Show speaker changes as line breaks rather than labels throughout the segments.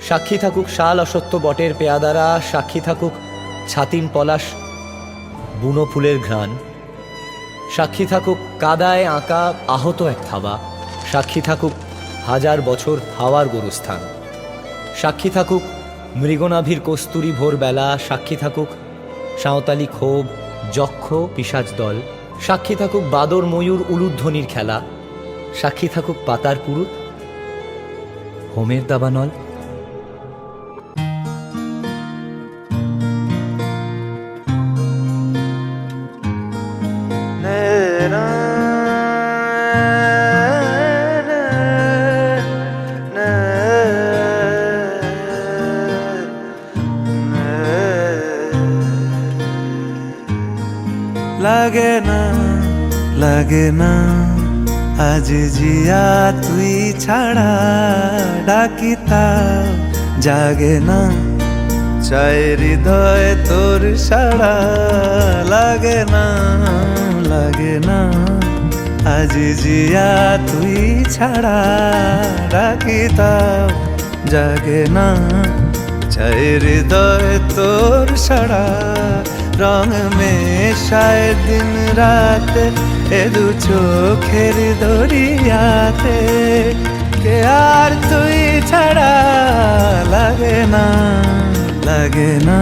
সাক্ষী থাকুক শাল অসত্য বটের পেয়াদারা, সাক্ষী থাকুক ছাতিম পলাশ বুনো ফুলের ঘ্রাণ, সাক্ষী থাকুক কাদায় আঁকা আহত এক থাবা, সাক্ষী থাকুক হাজার বছর হাওয়ার গোরস্থান, সাক্ষী থাকুক মৃগনাভির কস্তুরী ভোরবেলা, সাক্ষী থাকুক সাঁওতালি ক্ষোভ যক্ষ পিশাচ দল, সাক্ষী থাকুক বাদর ময়ূর উলুধ্বনির খেলা, সাক্ষী থাকুক পাতার পুরুত হোমের দাবানল।
লাগে না আজ জিয়া তুই ছাড়া, ডাকিতা জাগে না চাই হৃদয় তোর সাড়া। লাগে না আজ জিয়া তুই ছাড়া, ডাকিতা জাগে না চাই হৃদয় তোর সাড়া। রং মেশায় দিন রাতে এ দু চোখের দরিয়াতে, কে আর তুই ছাড়া। লাগে না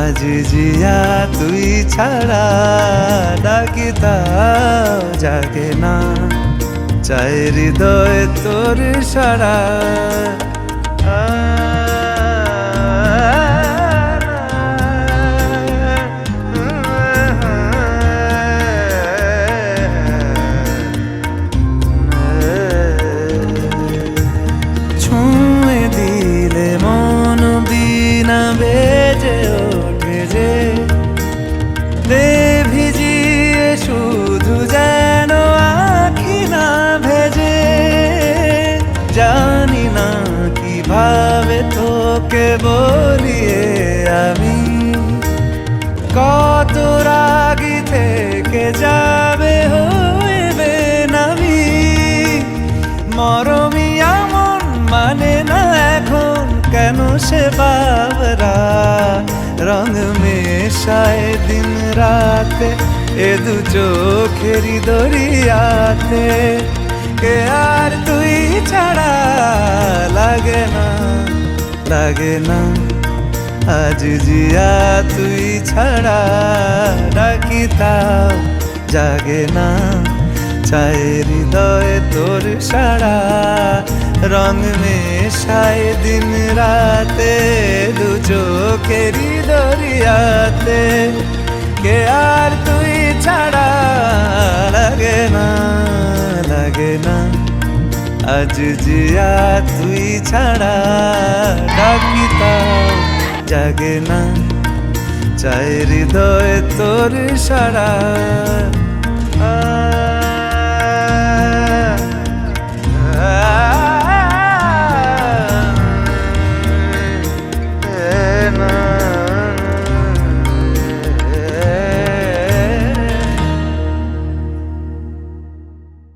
আজ জিয়া তুই ছাড়া, ডাকিতা জাগে না চাই হৃদয় তোর সাড়া। ভিজিয়ে শুধু যেন আখি না ভেজে, জানি না কিভাবে তোকে বলিয়ে আমি, কত রাগি থেকে যাবে হইবে নামি। মরমি এমন মানে না এখন কেন সে বাবরা, রং মেশায় দিন রাতে এ দু চোখেরই দরিয়াতে, কে আর তুই ছাড়া। লাগে না আজ জিয়া তুই ছাড়া, ডাকিতা জাগে না চাই হৃদয় তোর সাড়া। রং মেশায় দিন রাতে দু চোখেরই দরিয়াতে, কে আর তুই ছাড়া। লাগে না আজ জিয়া তুই ছাড়া, ডাকিতা জাগে না চাই হৃদয় তোর সাড়া।